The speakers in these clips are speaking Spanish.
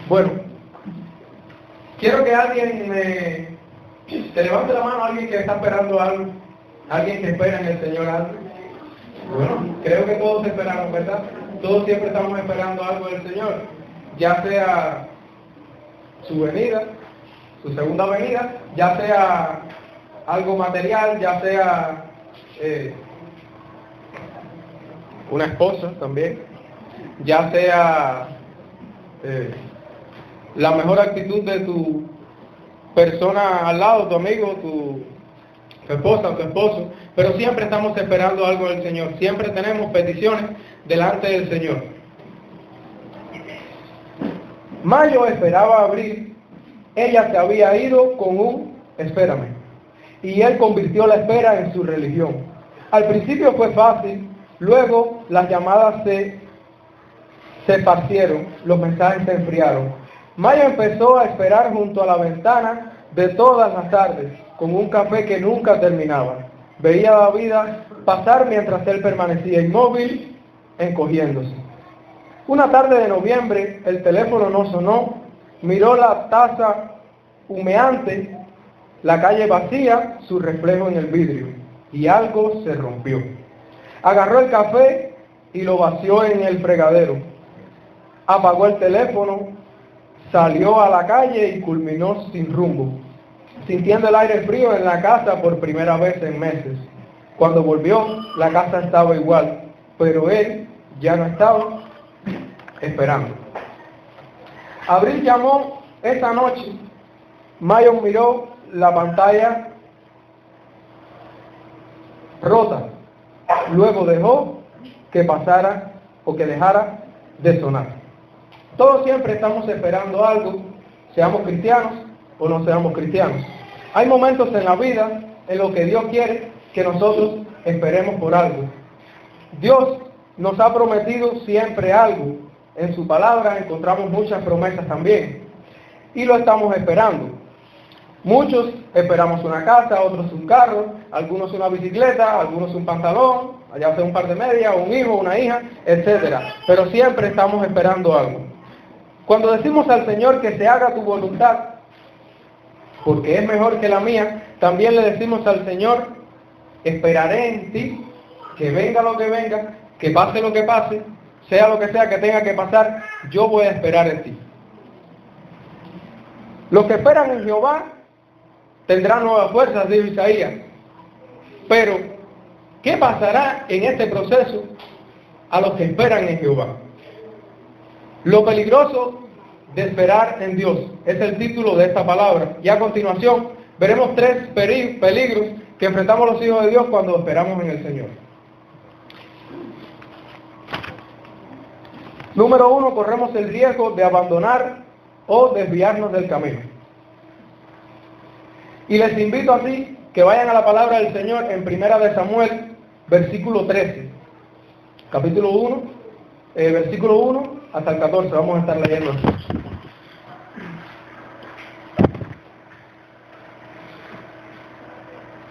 Bueno, quiero que alguien te levante la mano, alguien que está esperando algo, alguien que espera en el Señor algo. Bueno, creo que todos esperamos, ¿verdad? Todos siempre estamos esperando algo del Señor, ya sea su venida, su segunda venida, ya sea algo material, ya sea una esposa también, ya sea la mejor actitud de tu persona al lado, tu amigo, tu esposa, tu esposo, pero siempre estamos esperando algo del Señor, siempre tenemos peticiones delante del Señor. Mayo esperaba a abril, ella se había ido con un espérame, y él convirtió la espera en su religión. Al principio fue fácil, luego las llamadas se esparcieron, los mensajes se enfriaron. Mayo empezó a esperar junto a la ventana de todas las tardes, con un café que nunca terminaba. Veía la vida pasar mientras él permanecía inmóvil, encogiéndose. Una tarde de noviembre, el teléfono no sonó, miró la taza humeante, la calle vacía, su reflejo en el vidrio, y algo se rompió. Agarró el café y lo vació en el fregadero. Apagó el teléfono, salió a la calle y culminó sin rumbo, sintiendo el aire frío en la casa por primera vez en meses. Cuando volvió, la casa estaba igual, pero él ya no estaba esperando. Abril llamó esa noche. Mayo miró la pantalla rota. Luego dejó que pasara o que dejara de sonar. Todos siempre estamos esperando algo, seamos cristianos o no seamos cristianos. Hay momentos en la vida en los que Dios quiere que nosotros esperemos por algo. Dios nos ha prometido siempre algo. En su palabra encontramos muchas promesas también. Y lo estamos esperando. Muchos esperamos una casa, otros un carro, algunos una bicicleta, algunos un pantalón, allá sea un par de medias, un hijo, una hija, etc. Pero siempre estamos esperando algo. Cuando decimos al Señor que se haga tu voluntad, porque es mejor que la mía, también le decimos al Señor, esperaré en ti, que venga lo que venga, que pase lo que pase, sea lo que sea que tenga que pasar, yo voy a esperar en ti. Los que esperan en Jehová tendrán nuevas fuerzas, dijo Isaías. Pero, ¿qué pasará en este proceso a los que esperan en Jehová? Lo peligroso de esperar en Dios es el título de esta palabra. Y a continuación veremos 3 peligros que enfrentamos los hijos de Dios cuando esperamos en el Señor. Número 1, corremos el riesgo de abandonar o desviarnos del camino. Y les invito así que vayan a la palabra del Señor en 1 de Samuel, versículo 13. Capítulo 1, versículo 1 hasta el 14, vamos a estar leyendo.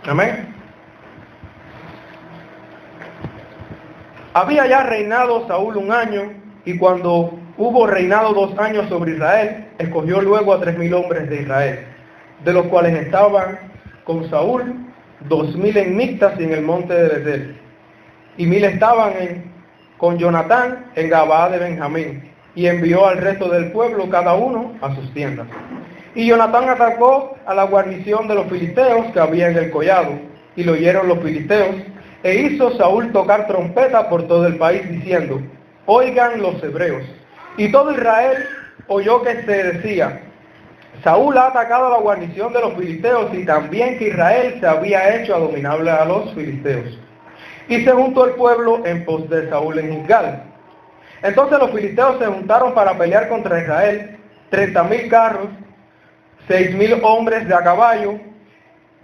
Amén. Había ya reinado Saúl 1 año, y cuando hubo reinado 2 años sobre Israel, escogió luego a 3,000 hombres de Israel, de los cuales estaban con Saúl 2,000 en Mictas y en el monte de Betel, y 1,000 estaban con Jonatán en Gabaa de Benjamín, y envió al resto del pueblo cada uno a sus tiendas. Y Jonatán atacó a la guarnición de los filisteos que había en el collado, y lo oyeron los filisteos, e hizo Saúl tocar trompeta por todo el país, diciendo, oigan los hebreos. Y todo Israel oyó que se decía, Saúl ha atacado a la guarnición de los filisteos, y también que Israel se había hecho abominable a los filisteos. Y se juntó el pueblo en pos de Saúl en Gilgal. Entonces los filisteos se juntaron para pelear contra Israel, 30,000 carros, 6,000 hombres de a caballo,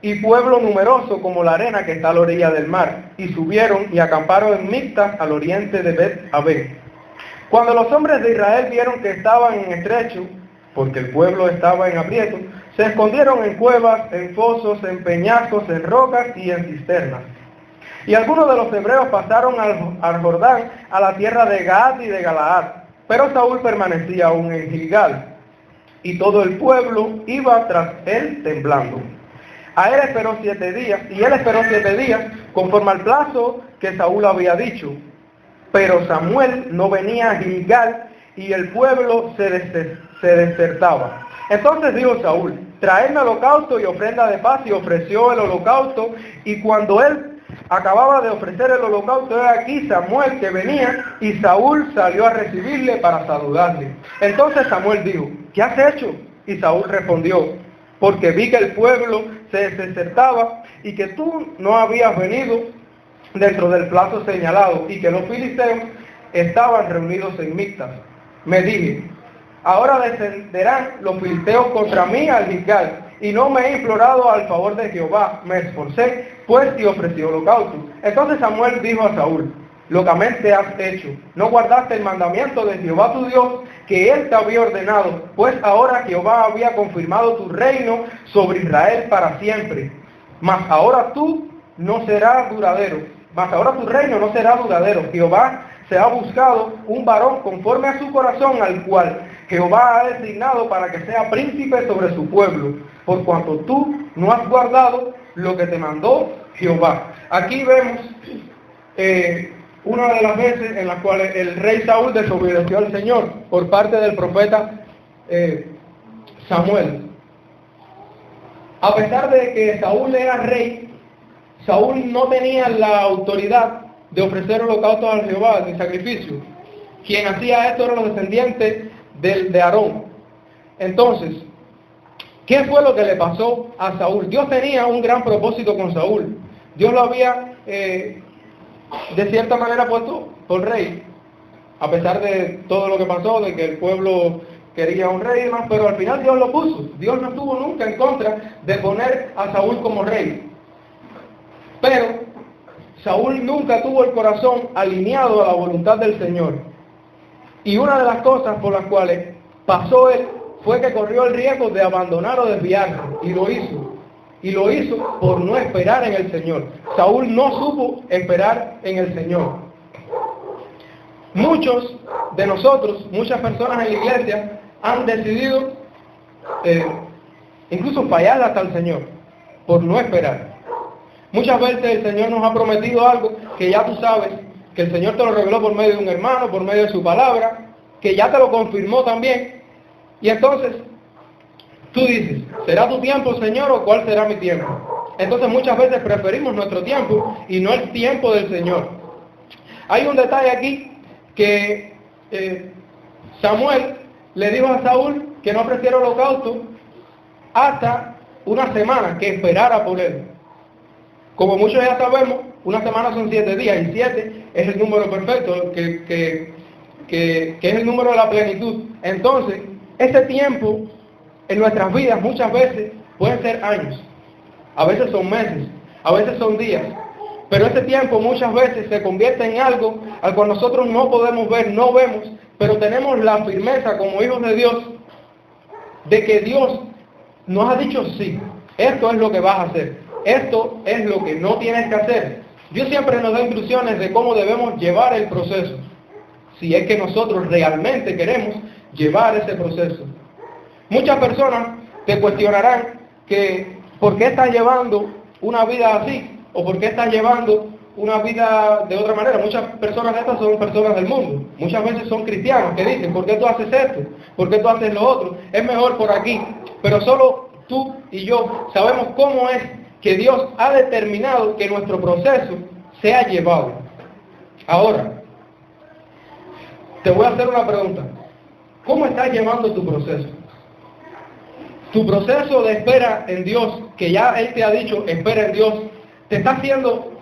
y pueblo numeroso como la arena que está a la orilla del mar. Y subieron y acamparon en Mictas al oriente de Bet-Aven. Cuando los hombres de Israel vieron que estaban en estrecho, porque el pueblo estaba en aprieto, se escondieron en cuevas, en fosos, en peñascos, en rocas y en cisternas. Y algunos de los hebreos pasaron al Jordán, a la tierra de Gad y de Galaad, pero Saúl permanecía aún en Gilgal. y todo el pueblo iba tras él temblando. A él esperó 7 días, y él esperó 7 días, conforme al plazo que Saúl había dicho. Pero Samuel no venía a Gilgal, y el pueblo se desertaba. Entonces dijo Saúl: traedme holocausto y ofrenda de paz, y ofreció el holocausto, y cuando él acababa de ofrecer el holocausto, he aquí Samuel que venía, y Saúl salió a recibirle para saludarle. Entonces Samuel dijo: ¿qué has hecho? Y Saúl respondió: porque vi que el pueblo se desertaba, y que tú no habías venido dentro del plazo señalado, y que los filisteos estaban reunidos en Micmas. Me dije: ahora descenderán los filisteos contra mí al Gilgal, y no me he implorado al favor de Jehová. Me esforcé, pues, y ofrecí holocausto. Entonces Samuel dijo a Saúl: locamente has hecho, no guardaste el mandamiento de Jehová tu Dios, que él te había ordenado, pues ahora Jehová había confirmado tu reino sobre Israel para siempre. Mas ahora tu reino no será duradero. Jehová se ha buscado un varón conforme a su corazón, al cual Jehová ha designado para que sea príncipe sobre su pueblo, por cuanto tú no has guardado lo que te mandó Jehová. Aquí vemos una de las veces en las cuales el rey Saúl desobedeció al Señor por parte del profeta Samuel. A pesar de que Saúl era rey, Saúl no tenía la autoridad de ofrecer holocaustos a Jehová, de sacrificio. Quien hacía esto eran los descendientes de Aarón. Entonces, ¿qué fue lo que le pasó a Saúl? Dios tenía un gran propósito con Saúl. Dios lo había, de cierta manera, puesto por rey, a pesar de todo lo que pasó, de que el pueblo quería un rey y demás, pero al final Dios lo puso. Dios no estuvo nunca en contra de poner a Saúl como rey. Pero Saúl nunca tuvo el corazón alineado a la voluntad del Señor. Y una de las cosas por las cuales pasó él fue que corrió el riesgo de abandonar o desviarse. Y lo hizo. Y lo hizo por no esperar en el Señor. Saúl no supo esperar en el Señor. Muchos de nosotros, muchas personas en la iglesia, han decidido incluso fallar hasta el Señor por no esperar. Muchas veces el Señor nos ha prometido algo que ya tú sabes, que el Señor te lo reveló por medio de un hermano, por medio de su palabra, que ya te lo confirmó también. Y entonces, tú dices: ¿será tu tiempo, Señor, o cuál será mi tiempo? Entonces muchas veces preferimos nuestro tiempo y no el tiempo del Señor. Hay un detalle aquí que Samuel le dijo a Saúl que no ofreciera holocausto hasta una semana, que esperara por él. Como muchos ya sabemos, una semana son 7 días, y 7 es el número perfecto, que es el número de la plenitud. Entonces, ese tiempo en nuestras vidas muchas veces pueden ser años, a veces son meses, a veces son días, pero ese tiempo muchas veces se convierte en algo al cual nosotros no podemos ver, no vemos, pero tenemos la firmeza como hijos de Dios, de que Dios nos ha dicho: sí, esto es lo que vas a hacer. Esto es lo que no tienes que hacer. Dios siempre nos da instrucciones de cómo debemos llevar el proceso, si es que nosotros realmente queremos llevar ese proceso. Muchas personas te cuestionarán que ¿por qué estás llevando una vida así? ¿O por qué estás llevando una vida de otra manera? Muchas personas de estas son personas del mundo. Muchas veces son cristianos que dicen: ¿por qué tú haces esto? ¿Por qué tú haces lo otro? Es mejor por aquí. Pero solo tú y yo sabemos cómo es que Dios ha determinado que nuestro proceso sea llevado. Ahora, te voy a hacer una pregunta. ¿Cómo estás llevando tu proceso? Tu proceso de espera en Dios, que ya Él te ha dicho: espera en Dios, te está haciendo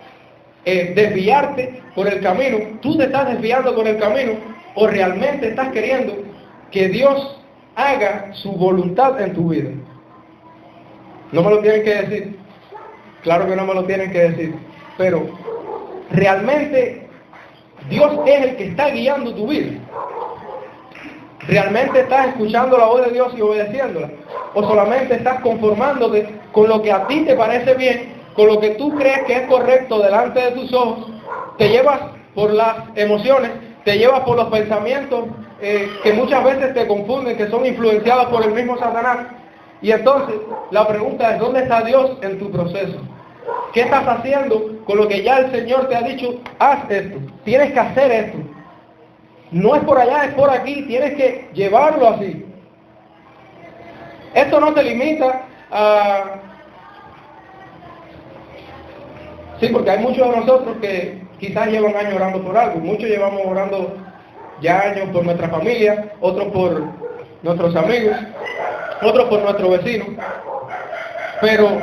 desviarte por el camino. ¿Tú te estás desviando por el camino o realmente estás queriendo que Dios haga su voluntad en tu vida? No me lo tienen que decir. Claro que no me lo tienen que decir, pero realmente Dios es el que está guiando tu vida. ¿Realmente estás escuchando la voz de Dios y obedeciéndola? ¿O solamente estás conformándote con lo que a ti te parece bien, con lo que tú crees que es correcto delante de tus ojos? Te llevas por las emociones, te llevas por los pensamientos que muchas veces te confunden, que son influenciadas por el mismo Satanás. Y entonces la pregunta es, ¿dónde está Dios en tu proceso? ¿Qué estás haciendo con lo que ya el Señor te ha dicho? Haz esto, tienes que hacer esto. No es por allá, es por aquí, tienes que llevarlo así. Esto no te limita a... Sí, porque hay muchos de nosotros que quizás llevan años orando por algo. Muchos llevamos orando ya años por nuestra familia, otros por nuestros amigos, otros por nuestros vecinos. Pero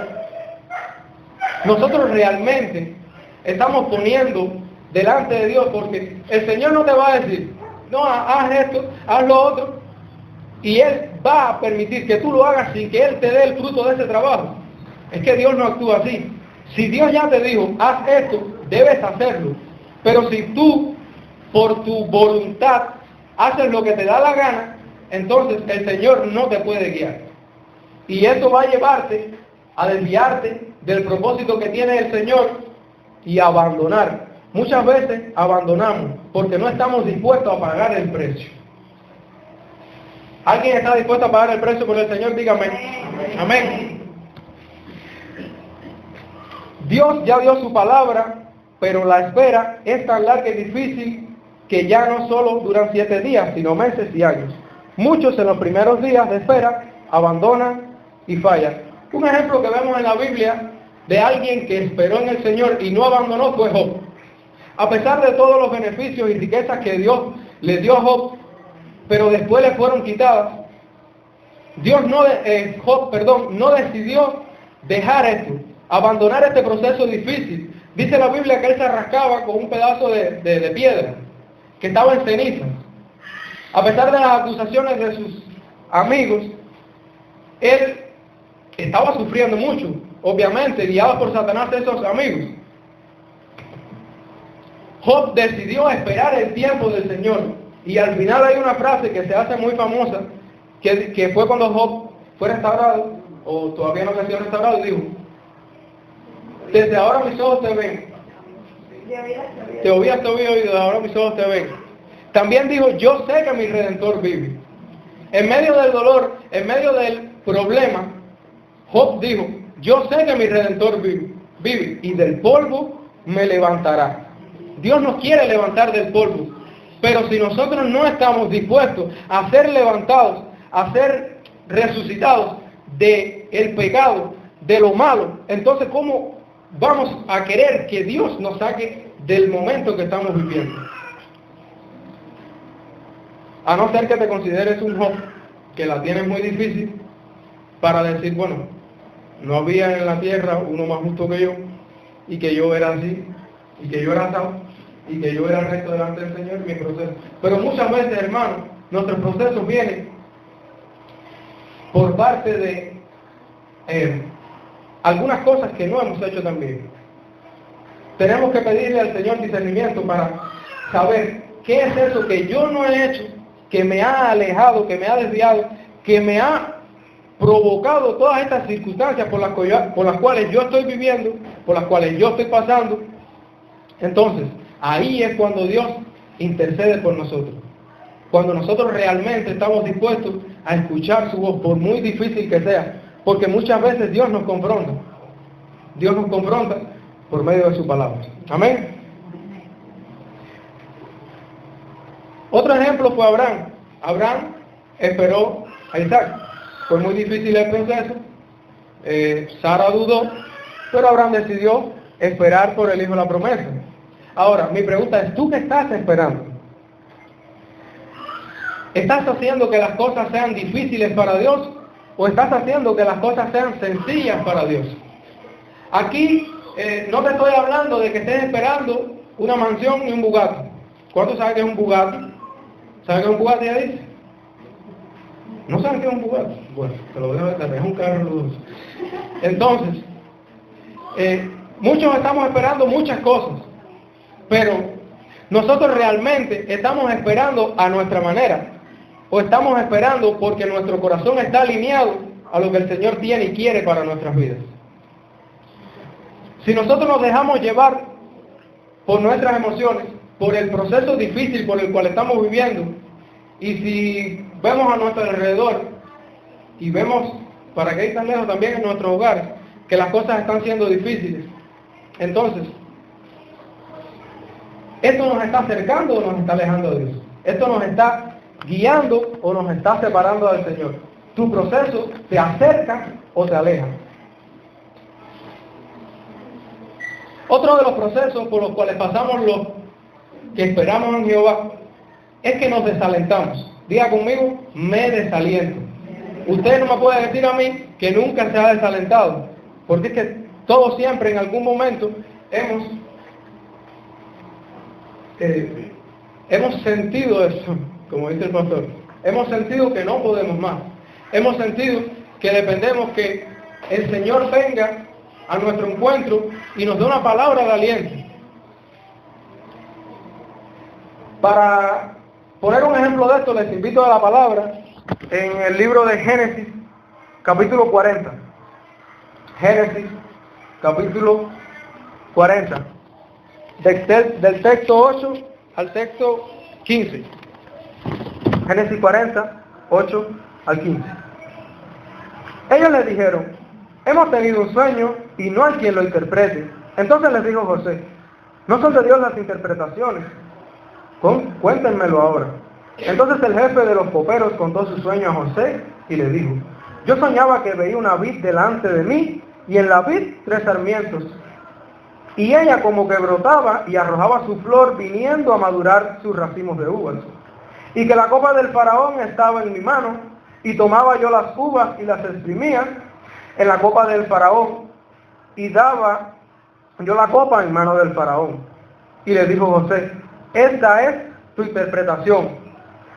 nosotros realmente estamos poniendo delante de Dios, porque el Señor no te va a decir, no, haz esto, haz lo otro, y Él va a permitir que tú lo hagas sin que Él te dé el fruto de ese trabajo. Es que Dios no actúa así. Si Dios ya te dijo, haz esto, debes hacerlo. Pero si tú, por tu voluntad, haces lo que te da la gana, entonces el Señor no te puede guiar. Y eso va a llevarte a desviarte del propósito que tiene el Señor y a abandonar. Muchas veces abandonamos porque no estamos dispuestos a pagar el precio. ¿Alguien está dispuesto a pagar el precio por el Señor? Dígame. Amén. Dios ya dio su palabra, pero la espera es tan larga y difícil que ya no solo duran 7 días, sino meses y años. Muchos en los primeros días de espera abandonan y fallan. Un ejemplo que vemos en la Biblia de alguien que esperó en el Señor y no abandonó fue Job. A pesar de todos los beneficios y riquezas que Dios le dio a Job, pero después le fueron quitadas, Job no decidió dejar esto, abandonar este proceso difícil. Dice la Biblia que él se rascaba con un pedazo de piedra, que estaba en ceniza. A pesar de las acusaciones de sus amigos, él estaba sufriendo mucho, obviamente, guiado por Satanás de esos amigos. Job decidió esperar el tiempo del Señor. Y al final hay una frase que se hace muy famosa, que fue cuando Job fue restaurado, o todavía no había sido restaurado, y dijo, desde ahora mis ojos te ven. Te oías, y desde ahora mis ojos te ven. También dijo, yo sé que mi Redentor vive. En medio del dolor, en medio del problema, Job dijo, yo sé que mi Redentor vive y del polvo me levantará. Dios nos quiere levantar del polvo, pero si nosotros no estamos dispuestos a ser levantados, a ser resucitados del pecado, de lo malo, entonces ¿cómo vamos a querer que Dios nos saque del momento que estamos viviendo? A no ser que te consideres un Job, que la tienes muy difícil, para decir, bueno, no había en la tierra uno más justo que yo, y que yo era así, y que yo era así, y que yo era recto delante del Señor en mi proceso. Pero muchas veces, hermanos, nuestros procesos vienen por parte de algunas cosas que no hemos hecho también. Tenemos que pedirle al Señor discernimiento para saber qué es eso que yo no he hecho, que me ha alejado, que me ha desviado, que me ha provocado todas estas circunstancias por las cuales yo estoy viviendo, por las cuales yo estoy pasando. Entonces, ahí es cuando Dios intercede por nosotros. Cuando nosotros realmente estamos dispuestos a escuchar su voz, por muy difícil que sea, porque muchas veces Dios nos confronta. Dios nos confronta por medio de su palabra. Amén. Otro ejemplo fue Abraham. Abraham esperó a Isaac. Fue muy difícil el proceso. Sara dudó, pero Abraham decidió esperar por el hijo de la promesa. Ahora, mi pregunta es, ¿tú qué estás esperando? ¿Estás haciendo que las cosas sean difíciles para Dios? ¿O estás haciendo que las cosas sean sencillas para Dios? Aquí no te estoy hablando de que estés esperando una mansión y un Bugatti. ¿Cuántos saben qué es un Bugatti? ¿Saben qué es un Bugatti ahí? ¿No saben qué es un Bugatti? Bueno, te lo dejo de saber, es un carro lujoso. Entonces, muchos estamos esperando muchas cosas, pero nosotros realmente estamos esperando a nuestra manera, o estamos esperando porque nuestro corazón está alineado a lo que el Señor tiene y quiere para nuestras vidas. Si nosotros nos dejamos llevar por nuestras emociones, por el proceso difícil por el cual estamos viviendo, Y si vemos a nuestro alrededor y vemos, para que ir tan lejos también en nuestro hogar, que las cosas están siendo difíciles, entonces, ¿esto nos está acercando o nos está alejando de Dios? ¿Esto nos está guiando o nos está separando del Señor? ¿Tu proceso te acerca o te aleja? Otro de los procesos por los cuales pasamos los que esperamos en Jehová es que nos desalentamos. Diga conmigo, me desaliento. Usted no me puede decir a mí que nunca se ha desalentado, porque es que todos siempre en algún momento hemos sentido eso, como dice el pastor. Hemos sentido que no podemos más. Hemos sentido que dependemos que el Señor venga a nuestro encuentro y nos dé una palabra de aliento. Para poner un ejemplo de esto, les invito a la palabra en el libro de Génesis, capítulo 40. Génesis, capítulo 40. Del texto 8 al texto 15. Génesis 40, 8 al 15. Ellos les dijeron: hemos tenido un sueño y no hay quien lo interprete. Entonces les dijo José: ¿no son de Dios las interpretaciones? Cuéntenmelo ahora. Entonces el jefe de los coperos contó su sueño a José y le dijo: yo soñaba que veía una vid delante de mí y en la vid 3 sarmientos. Y ella como que brotaba y arrojaba su flor viniendo a madurar sus racimos de uvas. Y que la copa del faraón estaba en mi mano y tomaba yo las uvas y las exprimía en la copa del faraón y daba yo la copa en mano del faraón. Y le dijo José: esta es tu interpretación.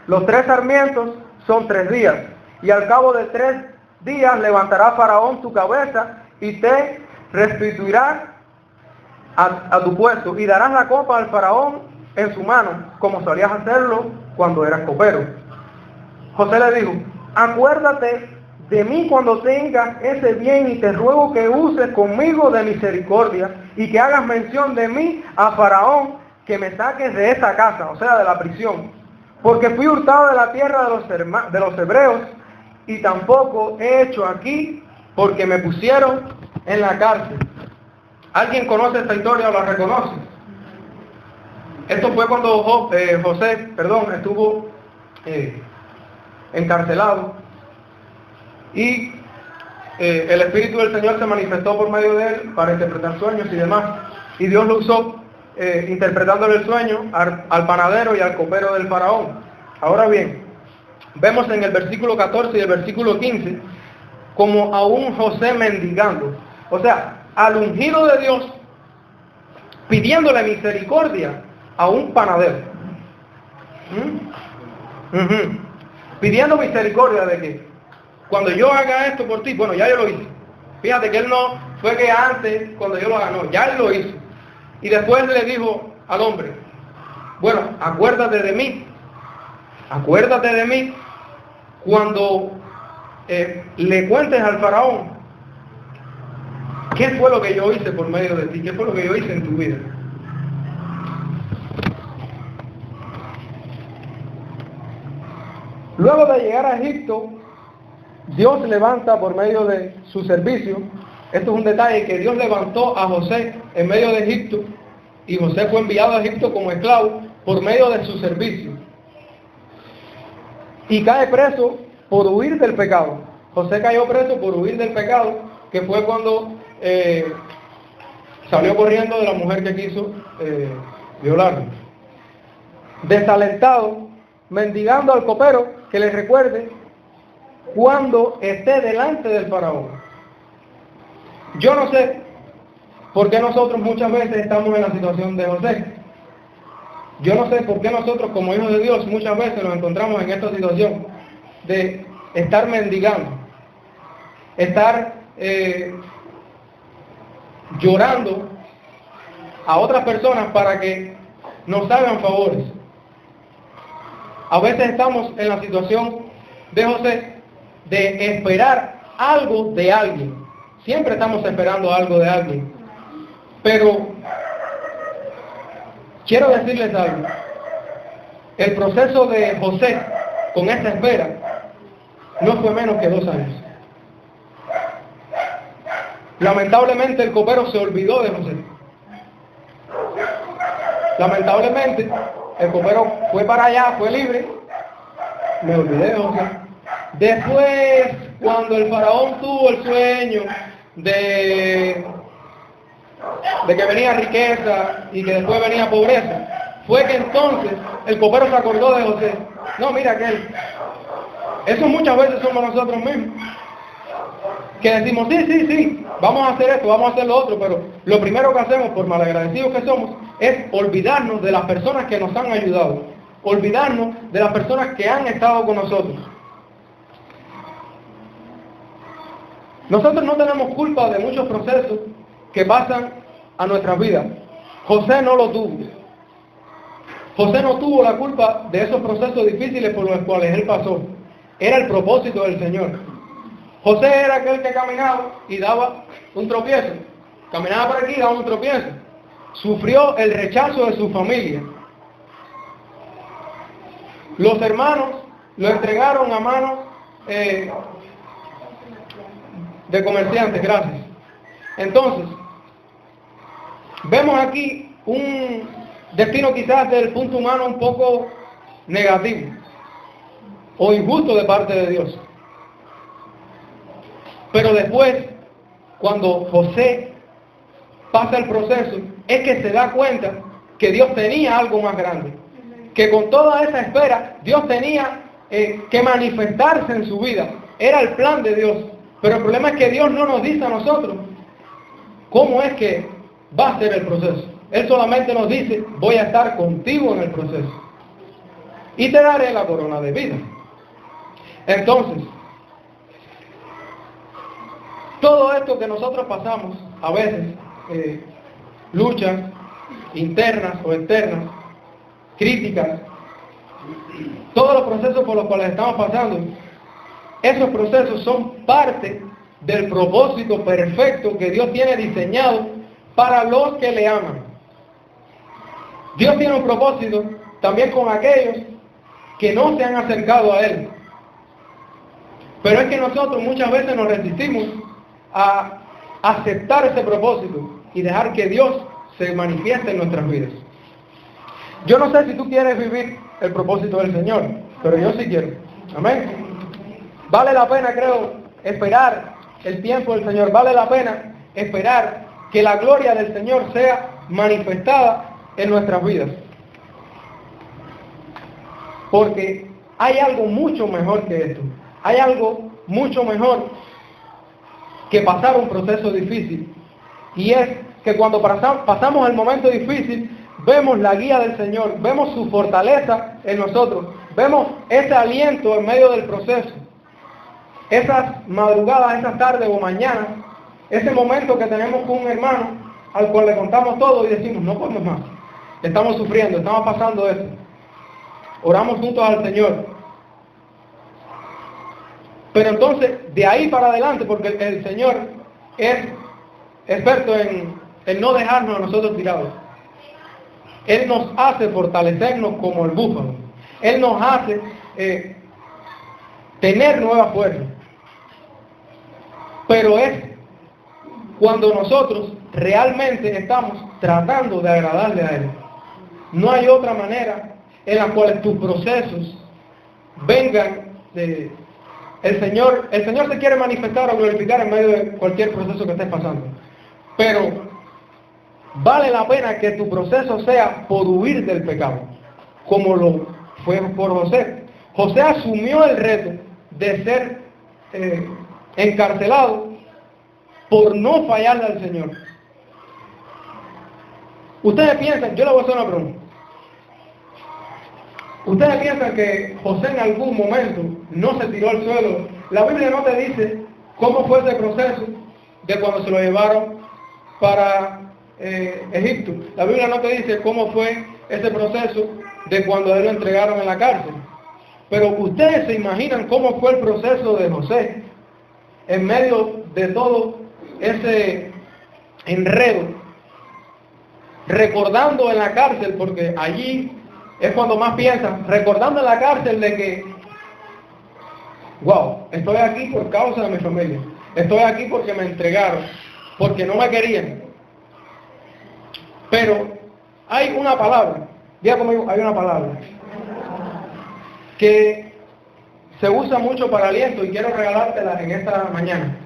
Los 3 sarmientos son 3 días, y al cabo de 3 días levantará faraón tu cabeza y te restituirá a tu puesto, y darás la copa al faraón en su mano, como solías hacerlo cuando eras copero. José le dijo: acuérdate de mí cuando tengas ese bien, y te ruego que uses conmigo de misericordia, y que hagas mención de mí a faraón, que me saques de esa casa, o sea, de la prisión, porque fui hurtado de la tierra de los hebreos, y tampoco he hecho aquí, porque me pusieron en la cárcel. ¿Alguien conoce esta historia o la reconoce? Esto fue cuando José estuvo encarcelado, y el Espíritu del Señor se manifestó por medio de él para interpretar sueños y demás, y Dios lo usó interpretándole el sueño al panadero y al copero del faraón. Ahora bien, vemos en el versículo 14 y el versículo 15 como a un José mendigando, o sea, al ungido de Dios pidiéndole misericordia a un panadero. Pidiendo misericordia de que cuando yo haga esto por ti, bueno, ya yo lo hice. Fíjate que él no fue que antes, cuando yo lo haga, no, ya él lo hizo. Y después le dijo al hombre: bueno, acuérdate de mí cuando le cuentes al faraón qué fue lo que yo hice por medio de ti, qué fue lo que yo hice en tu vida. Luego de llegar a Egipto, Dios levanta por medio de su servicio. Esto es un detalle, que Dios levantó a José en medio de Egipto, y José fue enviado a Egipto como esclavo por medio de su servicio. Y cae preso por huir del pecado. José cayó preso por huir del pecado, que fue cuando salió corriendo de la mujer que quiso violarlo. Desalentado, mendigando al copero que le recuerde cuando esté delante del faraón. Yo no sé por qué nosotros muchas veces estamos en la situación de José. Yo no sé por qué nosotros como hijos de Dios muchas veces nos encontramos en esta situación de estar mendigando, estar llorando a otras personas para que nos hagan favores. A veces estamos en la situación de José de esperar algo de alguien. Siempre estamos esperando algo de alguien. Pero quiero decirles algo. El proceso de José con esa espera no fue menos que 2 años. Lamentablemente el copero se olvidó de José. Lamentablemente el copero fue para allá, fue libre. Me olvidé de José. Después, cuando el faraón tuvo el sueño de que venía riqueza y que después venía pobreza, fue que entonces el copero se acordó de José. No, mira aquel. Eso muchas veces somos nosotros mismos, que decimos, sí, vamos a hacer esto, vamos a hacer lo otro, pero lo primero que hacemos, por malagradecidos que somos, es olvidarnos de las personas que nos han ayudado, olvidarnos de las personas que han estado con nosotros. Nosotros no tenemos culpa de muchos procesos que pasan a nuestras vidas. José no lo tuvo. José no tuvo la culpa de esos procesos difíciles por los cuales él pasó. Era el propósito del Señor. José era aquel que caminaba y daba un tropiezo. Caminaba por aquí y daba un tropiezo. Sufrió el rechazo de su familia. Los hermanos lo entregaron a manos de comerciantes, gracias. Entonces, vemos aquí un destino quizás desde el punto humano un poco negativo o injusto de parte de Dios. Pero después, cuando José pasa el proceso, es que se da cuenta que Dios tenía algo más grande. Que con toda esa espera, Dios tenía que manifestarse en su vida. Era el plan de Dios. Pero el problema es que Dios no nos dice a nosotros cómo es que va a ser el proceso. Él solamente nos dice, voy a estar contigo en el proceso. Y te daré la corona de vida. Entonces, todo esto que nosotros pasamos, a veces, luchas internas o externas, críticas, todos los procesos por los cuales estamos pasando, esos procesos son parte del propósito perfecto que Dios tiene diseñado para los que le aman. Dios tiene un propósito también con aquellos que no se han acercado a Él. Pero es que nosotros muchas veces nos resistimos a aceptar ese propósito y dejar que Dios se manifieste en nuestras vidas. Yo no sé si tú quieres vivir el propósito del Señor, pero yo sí quiero. Amén. Vale la pena, creo, esperar el tiempo del Señor. Vale la pena esperar que la gloria del Señor sea manifestada en nuestras vidas. Porque hay algo mucho mejor que esto. Hay algo mucho mejor que pasar un proceso difícil. Y es que cuando pasamos el momento difícil, vemos la guía del Señor, vemos su fortaleza en nosotros, vemos ese aliento en medio del proceso. Esas madrugadas, esas tardes o mañanas, ese momento que tenemos con un hermano al cual le contamos todo y decimos, no podemos más, estamos sufriendo, estamos pasando esto. Oramos juntos al Señor. Pero entonces, de ahí para adelante, porque el Señor es experto en no dejarnos a nosotros tirados. Él nos hace fortalecernos como el búfalo. Él nos hace tener nueva fuerza. Pero es cuando nosotros realmente estamos tratando de agradarle a Él. No hay otra manera en la cual tus procesos vengan de... El Señor se quiere manifestar o glorificar en medio de cualquier proceso que estés pasando. Pero vale la pena que tu proceso sea por huir del pecado, como lo fue por José. José asumió el reto de ser encarcelado por no fallarle al Señor. Ustedes piensan, yo les voy a hacer una pregunta. Ustedes piensan que José en algún momento no se tiró al suelo. La Biblia no te dice cómo fue ese proceso de cuando se lo llevaron para Egipto. La Biblia no te dice cómo fue ese proceso de cuando a él lo entregaron en la cárcel. Pero ustedes se imaginan cómo fue el proceso de José en medio de todo ese enredo, recordando en la cárcel, porque allí es cuando más piensan, recordando en la cárcel de que Wow, estoy aquí por causa de mi familia. Estoy aquí porque me entregaron, porque no me querían. Pero hay una palabra, diga conmigo, hay una palabra que se usa mucho para aliento y quiero regalártela en esta mañana.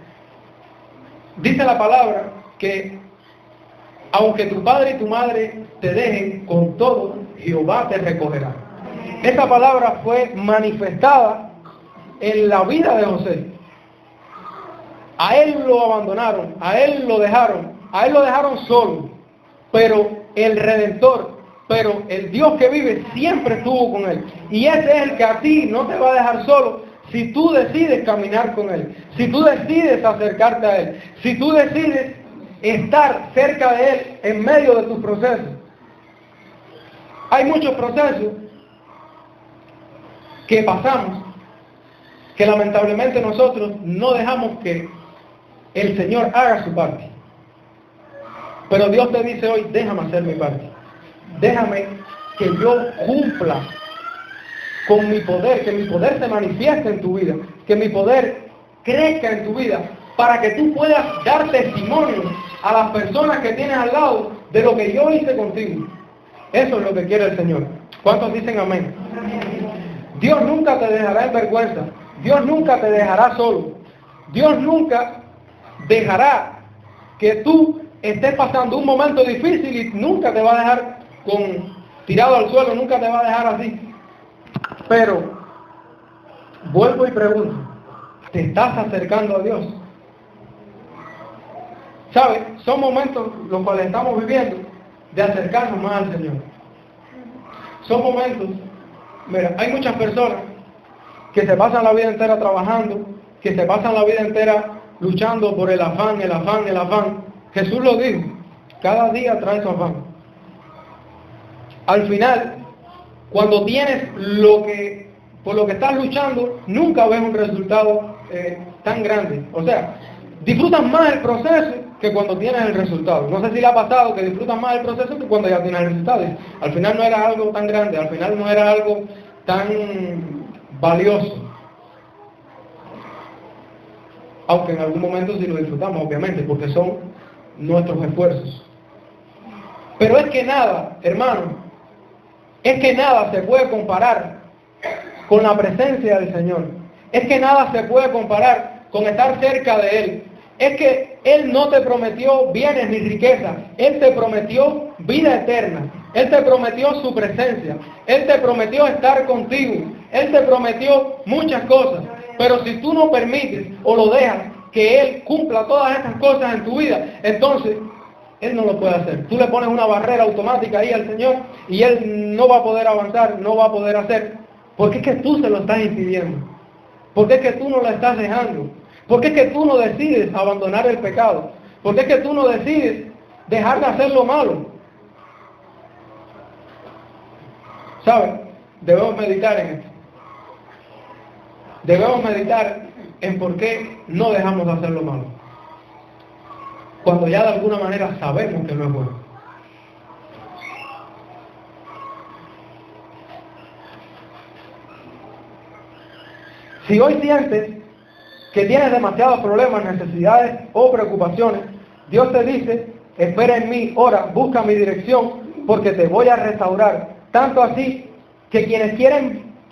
Dice la palabra que aunque tu padre y tu madre te dejen, con todo Jehová te recogerá. Esta palabra fue manifestada en la vida de José. A él lo abandonaron, a él lo dejaron solo, pero el Redentor, pero el Dios que vive siempre estuvo con él. Y ese es el que a ti no te va a dejar solo si tú decides caminar con él, si tú decides acercarte a él, si tú decides estar cerca de él en medio de tus procesos. Hay muchos procesos que pasamos que lamentablemente nosotros no dejamos que el Señor haga su parte. Pero Dios te dice hoy, déjame hacer mi parte. Déjame que yo cumpla con mi poder, que mi poder se manifieste en tu vida, que mi poder crezca en tu vida, para que tú puedas dar testimonio a las personas que tienes al lado de lo que yo hice contigo. Eso es lo que quiere el Señor. ¿Cuántos dicen amén? Dios nunca te dejará en vergüenza. Dios nunca te dejará solo. Dios nunca dejará que tú estés pasando un momento difícil y nunca te va a dejar tirado al suelo, nunca te va a dejar así. Pero vuelvo y pregunto, ¿te estás acercando a Dios? ¿Sabes? Son momentos los cuales estamos viviendo de acercarnos más al Señor. Son momentos, mira, hay muchas personas que se pasan la vida entera trabajando, que se pasan la vida entera luchando por el afán, el afán, el afán. Jesús lo dijo, cada día trae su afán. Al final, cuando tienes por lo que estás luchando, nunca ves un resultado tan grande. O sea, disfrutas más el proceso que cuando tienes el resultado. No sé si le ha pasado que disfrutas más el proceso que cuando ya tienes el resultado. Al final no era algo tan grande, al final no era algo tan valioso. Aunque en algún momento sí lo disfrutamos, obviamente, porque son nuestros esfuerzos. Pero es que nada, hermano, es que nada se puede comparar con la presencia del Señor. Es que nada se puede comparar con estar cerca de Él. Es que Él no te prometió bienes ni riquezas. Él te prometió vida eterna. Él te prometió su presencia. Él te prometió estar contigo. Él te prometió muchas cosas. Pero si tú no permites o lo dejas que Él cumpla todas estas cosas en tu vida, entonces Él no lo puede hacer. Tú le pones una barrera automática ahí al Señor y Él no va a poder avanzar, no va a poder hacer. Porque es que tú se lo estás impidiendo. Porque es que tú no lo estás dejando. Porque es que tú no decides abandonar el pecado. Porque es que tú no decides dejar de hacer lo malo. ¿Sabes? Debemos meditar en esto. Debemos meditar en por qué no dejamos de hacer lo malo. Cuando ya de alguna manera sabemos que no es bueno. Si hoy sientes que tienes demasiados problemas, necesidades o preocupaciones, Dios te dice, espera en mí, ora, busca mi dirección, porque te voy a restaurar. Tanto así que quienes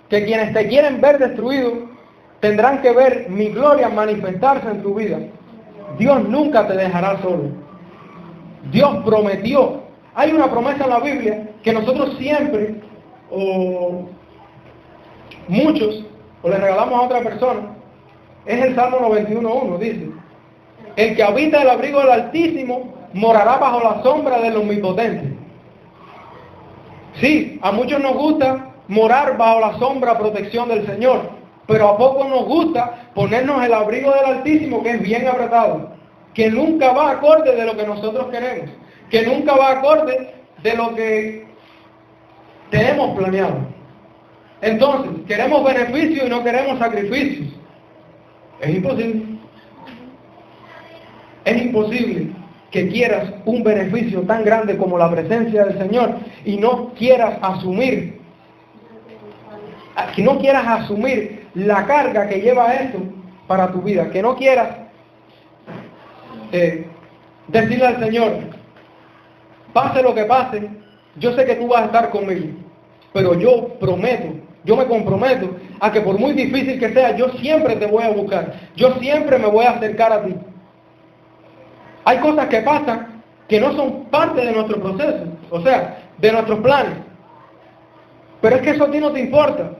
te quieren ver destruido, tendrán que ver mi gloria manifestarse en tu vida. Dios nunca te dejará solo. Dios prometió. Hay una promesa en la Biblia que nosotros siempre, o muchos, o le regalamos a otra persona. Es el Salmo 91:1, dice: el que habita el abrigo del Altísimo morará bajo la sombra del Omnipotente. Sí, a muchos nos gusta morar bajo la sombra, protección del Señor, pero a poco nos gusta ponernos el abrigo del Altísimo, que es bien apretado, que nunca va acorde de lo que nosotros queremos, que nunca va acorde de lo que tenemos planeado. Entonces, queremos beneficios y no queremos sacrificios. Es imposible. Es imposible que quieras un beneficio tan grande como la presencia del Señor y no quieras asumir la carga que lleva eso para tu vida, que no quieras decirle al Señor, pase lo que pase, yo sé que tú vas a estar conmigo, pero yo prometo, yo me comprometo a que por muy difícil que sea, yo siempre te voy a buscar, yo siempre me voy a acercar a ti. Hay cosas que pasan que no son parte de nuestro proceso, o sea, de nuestros planes, pero es que eso a ti no te importa.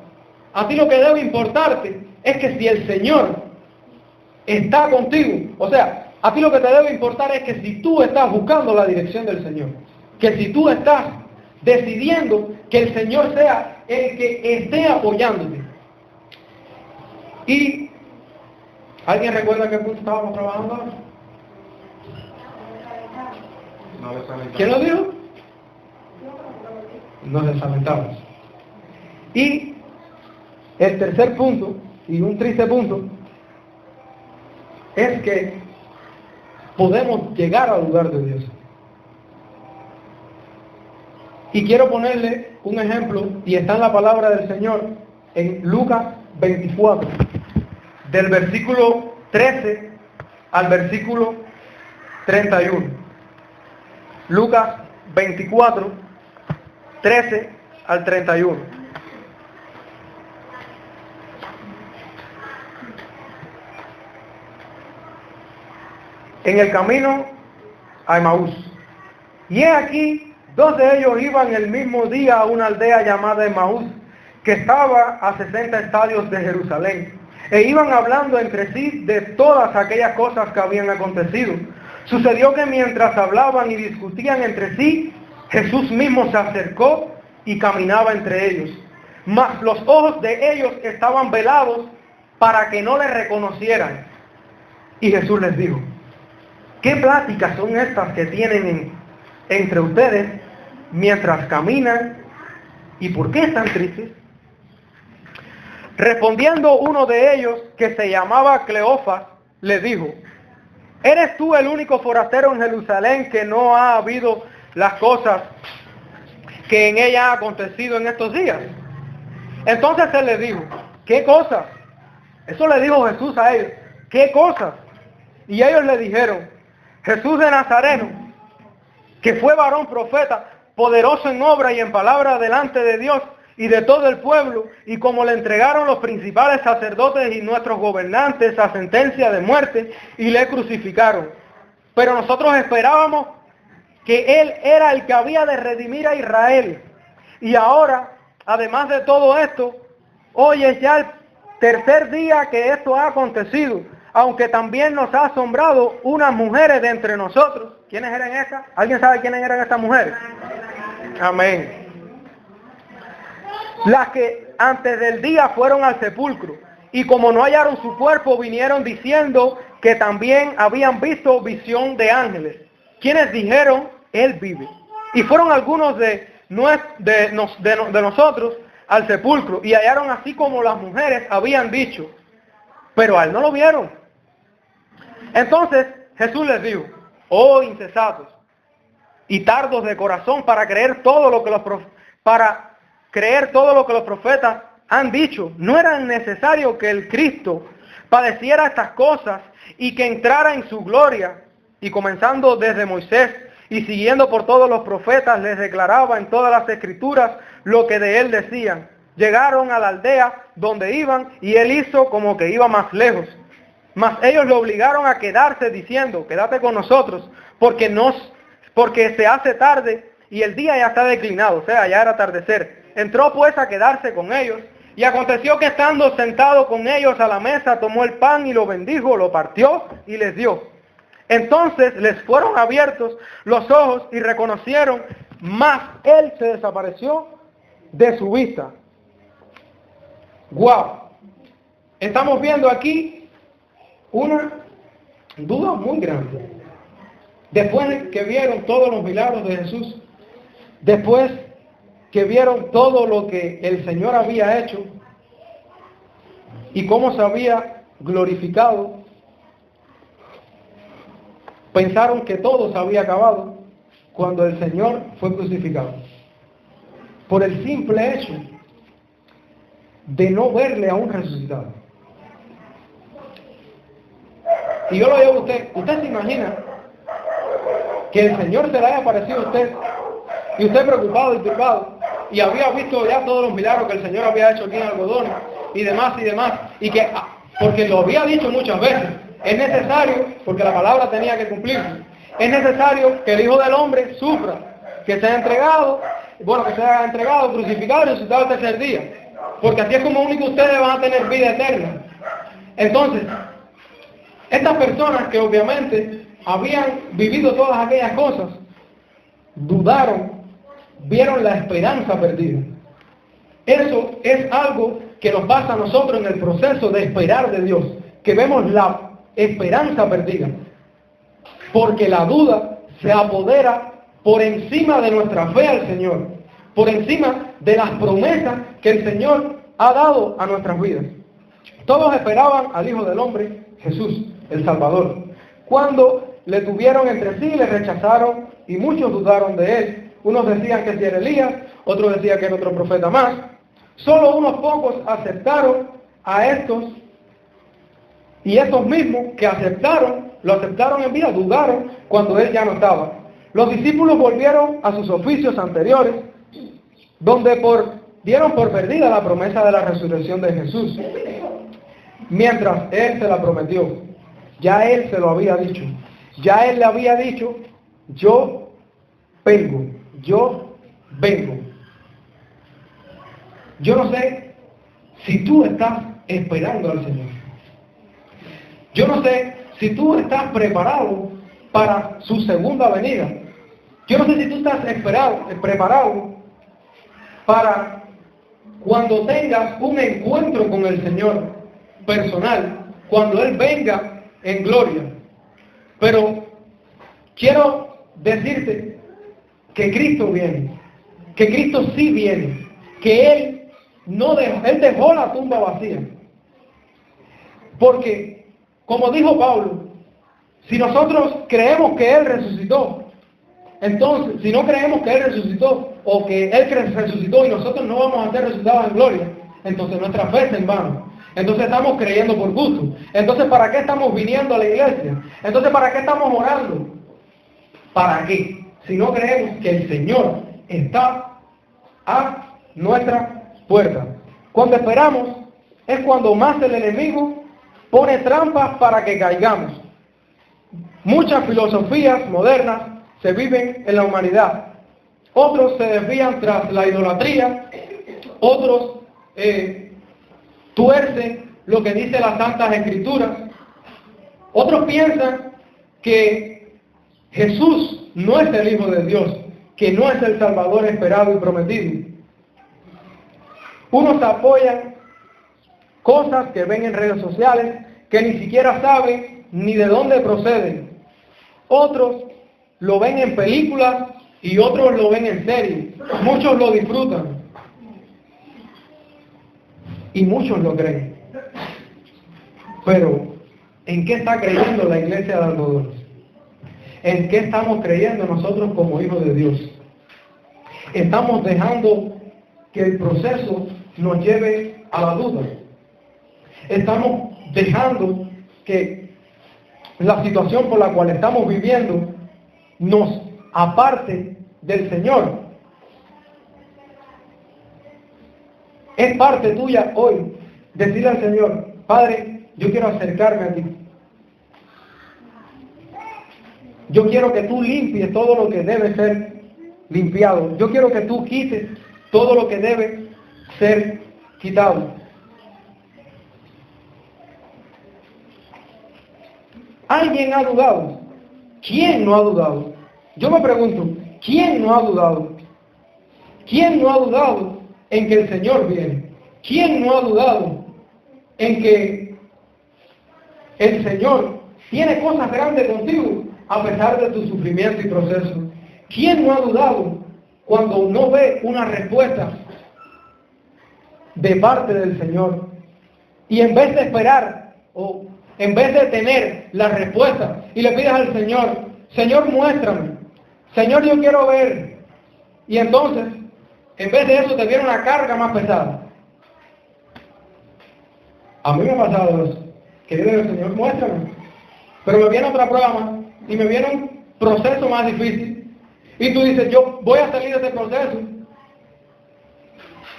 A ti lo que debe importarte es que si el Señor está contigo, o sea, a ti lo que te debe importar es que si tú estás buscando la dirección del Señor, que si tú estás decidiendo que el Señor sea el que esté apoyándote. Y, ¿alguien recuerda qué punto estábamos trabajando ahora? ¿Quién lo dijo? Nos desalentamos. Y el tercer punto, y un triste punto, es que podemos llegar al lugar de Dios. Y quiero ponerle un ejemplo, y está en la palabra del Señor, en Lucas 24, del versículo 13 al versículo 31. Lucas 24, 13 al 31. En el camino a Emaús. Y he aquí, dos de ellos iban el mismo día a una aldea llamada Emaús, que estaba a 60 estadios de Jerusalén, e iban hablando entre sí de todas aquellas cosas que habían acontecido. Sucedió que mientras hablaban y discutían entre sí, Jesús mismo se acercó y caminaba entre ellos. Mas los ojos de ellos estaban velados para que no le reconocieran. Y Jesús les dijo, ¿qué pláticas son estas que tienen entre ustedes mientras caminan? ¿Y por qué están tristes? Respondiendo uno de ellos, que se llamaba Cleofas, le dijo, ¿eres tú el único forastero en Jerusalén que no ha habido las cosas que en ella ha acontecido en estos días? Entonces él le dijo, ¿qué cosas? Eso le dijo Jesús a ellos, ¿qué cosas? Y ellos le dijeron, Jesús de Nazareno, que fue varón profeta, poderoso en obra y en palabra delante de Dios y de todo el pueblo, y como le entregaron los principales sacerdotes y nuestros gobernantes a sentencia de muerte, y le crucificaron. Pero nosotros esperábamos que Él era el que había de redimir a Israel. Y ahora, además de todo esto, hoy es ya el tercer día que esto ha acontecido, aunque también nos ha asombrado unas mujeres de entre nosotros. ¿Quiénes eran esas? ¿Alguien sabe quiénes eran estas mujeres? Amén. Las que antes del día fueron al sepulcro, y como no hallaron su cuerpo, vinieron diciendo que también habían visto visión de ángeles, quienes dijeron, Él vive. Y fueron algunos de nosotros al sepulcro, y hallaron así como las mujeres habían dicho, pero a Él no lo vieron. Entonces Jesús les dijo, oh insensatos y tardos de corazón para creer todo lo que los profetas han dicho. ¿No era necesario que el Cristo padeciera estas cosas y que entrara en su gloria? Y comenzando desde Moisés y siguiendo por todos los profetas, les declaraba en todas las escrituras lo que de él decían. Llegaron a la aldea donde iban y él hizo como que iba más lejos. Mas ellos lo obligaron a quedarse diciendo, quédate con nosotros, porque se hace tarde y el día ya está declinado, o sea, ya era atardecer. Entró pues a quedarse con ellos, y aconteció que estando sentado con ellos a la mesa, tomó el pan y lo bendijo, lo partió y les dio. Entonces les fueron abiertos los ojos y reconocieron, mas él se desapareció de su vista. ¡Wow! Estamos viendo aquí una duda muy grande. Después de que vieron todos los milagros de Jesús, después que vieron todo lo que el Señor había hecho y cómo se había glorificado, pensaron que todo se había acabado cuando el Señor fue crucificado. Por el simple hecho de no verle aún resucitado. Y yo lo digo a usted, ¿usted se imagina que el Señor se le haya aparecido a usted y usted preocupado y turbado y había visto ya todos los milagros que el Señor había hecho aquí en Algodones y demás, y que, porque lo había dicho muchas veces, es necesario, porque la palabra tenía que cumplirse, es necesario que el Hijo del Hombre sufra, que sea entregado, crucificado y resucitado el tercer día, porque así es como único ustedes van a tener vida eterna. Entonces, estas personas que obviamente habían vivido todas aquellas cosas, dudaron, vieron la esperanza perdida. Eso es algo que nos pasa a nosotros en el proceso de esperar de Dios, que vemos la esperanza perdida, porque la duda se apodera por encima de nuestra fe al Señor, por encima de las promesas que el Señor ha dado a nuestras vidas. Todos esperaban al Hijo del Hombre, Jesús, el Salvador. Cuando le tuvieron entre sí, le rechazaron y muchos dudaron de él. Unos decían que si era Elías, otros decían que era otro profeta más. Solo unos pocos aceptaron a estos, y estos mismos que lo aceptaron en vida, dudaron cuando él ya no estaba. Los discípulos volvieron a sus oficios anteriores, donde dieron por perdida la promesa de la resurrección de Jesús, mientras él se la prometió. Ya él se lo había dicho. Ya él le había dicho, yo vengo. Yo no sé si tú estás esperando al Señor. Yo no sé si tú estás preparado para su segunda venida. Yo no sé si tú estás preparado para cuando tengas un encuentro con el Señor personal, cuando Él venga en gloria. Pero quiero decirte que Cristo viene, que Cristo sí viene, que Él dejó la tumba vacía. Porque, como dijo Pablo, si nosotros creemos que Él resucitó, entonces, si no creemos que Él resucitó, o que Él resucitó y nosotros no vamos a ser resucitados en gloria, entonces nuestra fe es en vano. Entonces estamos creyendo por gusto. Entonces, ¿para qué estamos viniendo a la iglesia? Entonces, ¿para qué estamos orando? ¿Para qué? Si no creemos que el Señor está a nuestra puerta. Cuando esperamos es cuando más el enemigo pone trampas para que caigamos. Muchas filosofías modernas se viven en la humanidad. Otros se desvían tras la idolatría. Otros tuercen lo que dice las Santas Escrituras. Otros piensan que Jesús no es el Hijo de Dios, que no es el Salvador esperado y prometido. Unos apoyan cosas que ven en redes sociales que ni siquiera saben ni de dónde proceden. Otros lo ven en películas y otros lo ven en series. Muchos lo disfrutan y muchos lo creen. Pero, ¿en qué está creyendo la iglesia de Algodones? ¿En qué estamos creyendo nosotros como hijos de Dios? ¿Estamos dejando que el proceso nos lleve a la duda? ¿Estamos dejando que la situación por la cual estamos viviendo nos aparte del Señor? Es parte tuya hoy decirle al Señor: Padre, yo quiero acercarme a ti. Yo quiero que tú limpies todo lo que debe ser limpiado. Yo quiero que tú quites todo lo que debe ser quitado. ¿Alguien ha dudado? ¿Quién no ha dudado? Yo me pregunto, ¿quién no ha dudado? ¿Quién no ha dudado en que el Señor viene? ¿Quién no ha dudado en que el Señor tiene cosas grandes contigo a pesar de tu sufrimiento y proceso? ¿Quién no ha dudado cuando no ve una respuesta de parte del Señor? Y en vez de esperar, o en vez de tener la respuesta, y le pides al Señor: Señor, muéstrame. Señor, yo quiero ver. Y entonces, en vez de eso, te viene una carga más pesada. A mí me ha pasado eso. Que yo le digo, Señor, muéstrame. Pero me viene otra prueba más, y me viene un proceso más difícil. Y tú dices, yo voy a salir de ese proceso.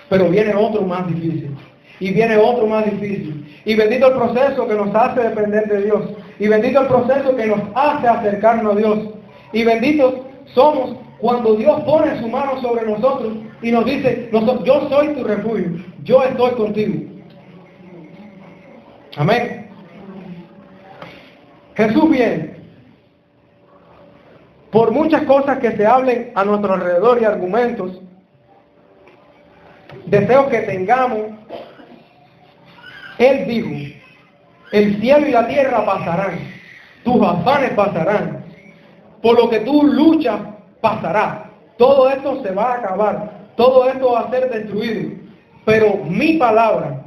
Pero viene otro más difícil. Y viene otro más difícil. Y bendito el proceso que nos hace depender de Dios. Y bendito el proceso que nos hace acercarnos a Dios. Y benditos somos cuando Dios pone su mano sobre nosotros y nos dice, yo soy tu refugio, yo estoy contigo. Amén. Jesús viene. Por muchas cosas que se hablen a nuestro alrededor y argumentos, deseos que tengamos, Él dijo, el cielo y la tierra pasarán, tus afanes pasarán, por lo que tú luchas pasará. Todo esto se va a acabar, todo esto va a ser destruido, pero mi palabra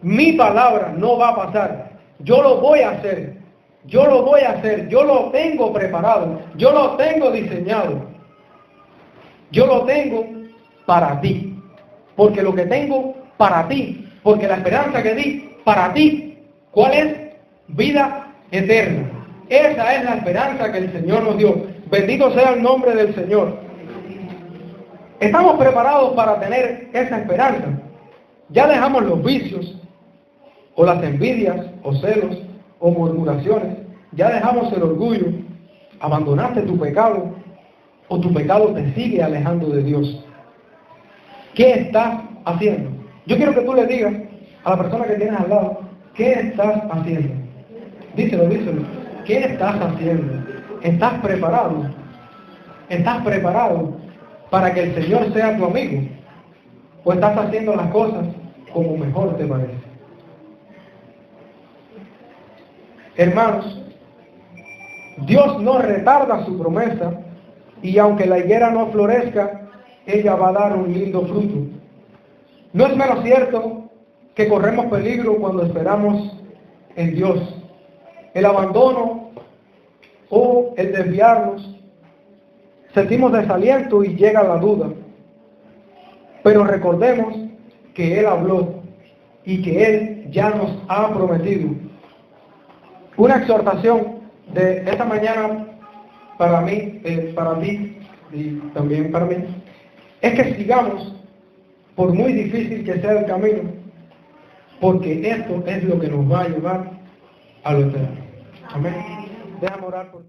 no va a pasar. Yo lo voy a hacer, yo lo tengo preparado, yo lo tengo diseñado, yo lo tengo para ti, porque lo que tengo para ti, porque la esperanza que di para ti, ¿cuál es? Vida eterna. Esa es la esperanza que el Señor nos dio. Bendito sea el nombre del Señor. Estamos preparados para tener esa esperanza. Ya dejamos los vicios, o las envidias, o celos, o murmuraciones. Ya dejamos el orgullo. Abandonaste tu pecado, o tu pecado te sigue alejando de Dios. ¿Qué estás haciendo? Yo quiero que tú le digas a la persona que tienes al lado, ¿qué estás haciendo? Díselo. ¿Qué estás haciendo? ¿Estás preparado? ¿Estás preparado para que el Señor sea tu amigo? ¿O estás haciendo las cosas como mejor te parece? Hermanos, Dios no retarda su promesa, y aunque la higuera no florezca, ella va a dar un lindo fruto. No es menos cierto que corremos peligro cuando esperamos en Dios. El abandono o el desviarnos, sentimos desaliento y llega la duda. Pero recordemos que Él habló y que Él ya nos ha prometido. Una exhortación de esta mañana para mí, para ti y también para mí, es que sigamos, por muy difícil que sea el camino, porque esto es lo que nos va a llevar a lo eterno. Amén. Déjame orar por ti.